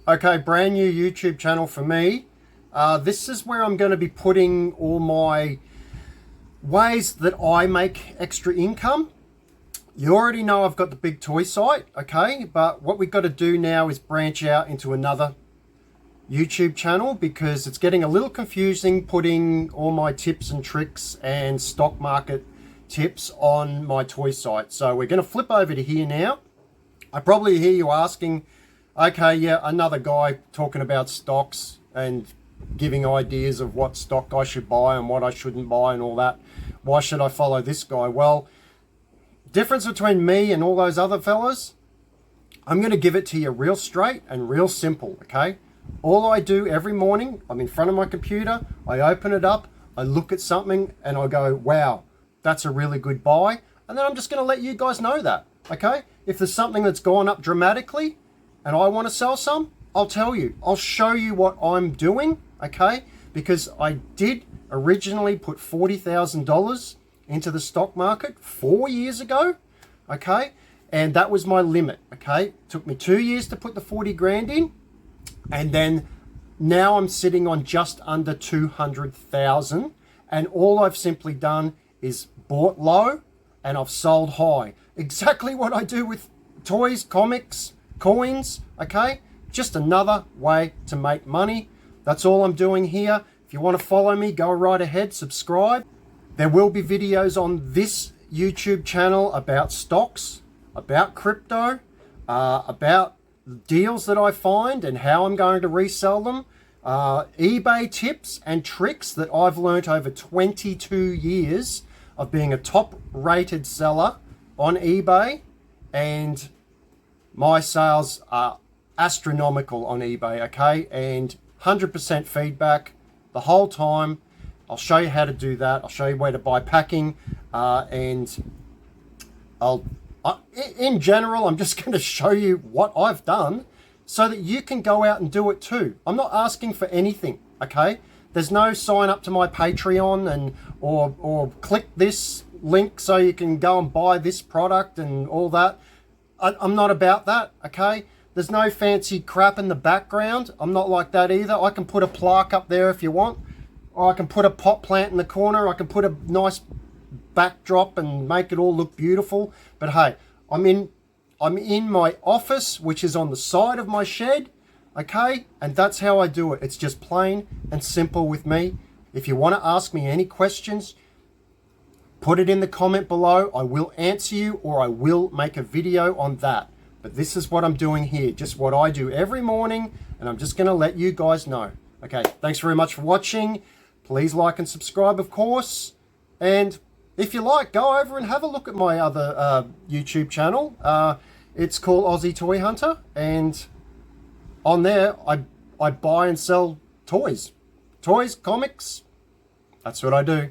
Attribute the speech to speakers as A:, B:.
A: Okay, brand new YouTube channel for me. This is where I'm going to be putting all my ways that I make extra income. You already know I've got the big toy site, okay? But what we've got to do now is branch out into another YouTube channel because it's getting a little confusing putting all my tips and tricks and stock market tips on my toy site. So we're going to flip over to here now. I probably hear you asking, okay, yeah, another guy talking about stocks and giving ideas of what stock I should buy and what I shouldn't buy and all that. Why should I follow this guy? Well, difference between me and all those other fellas, I'm going to give it to you real straight and real simple, okay? All I do every morning, I'm in front of my computer, I open it up, I look at something and I go, wow, that's a really good buy. And then I'm just going to let you guys know that, okay? If there's something that's gone up dramatically and I want to sell some, I'll tell you. I'll show you what I'm doing, okay? Because I did originally put $40,000 into the stock market 4 years ago, okay? And that was my limit, okay? It took me 2 years to put the 40 grand in. And then now I'm sitting on just under 200,000. And all I've simply done is bought low and I've sold high. Exactly what I do with toys, comics, coins, okay? Just another way to make money. That's all I'm doing here. If you want to follow me, go right ahead, subscribe. There will be videos on this YouTube channel about stocks, about crypto, about deals that I find and how I'm going to resell them, eBay tips and tricks that I've learnt over 22 years of being a top rated seller on eBay, and my sales are astronomical on eBay, okay? And 100% feedback the whole time. I'll show you how to do that. I'll show you where to buy packing, and in general, I'm just going to show you what I've done so that you can go out and do it too. I'm not asking for anything, okay? There's no sign up to my Patreon and or click this link so you can go and buy this product and all that. I'm not about that, okay? There's no fancy crap in the background. I'm not like that either. I can put a plaque up there if you want, or I can put a pot plant in the corner. I can put a nice backdrop and make it all look beautiful. But hey, I'm in my office, which is on the side of my shed, okay? And that's how I do it. It's just plain and simple with me. If you want to ask me any questions, put it in the comment below. I will answer you, or I will make a video on that. But this is what I'm doing here, just what I do every morning, and I'm just going to let you guys know. Okay, thanks very much for watching. Please like and subscribe, of course. And if you like, go over and have a look at my other YouTube channel. It's called Aussie Toy Hunter, and on there, I buy and sell toys. Toys, comics, that's what I do.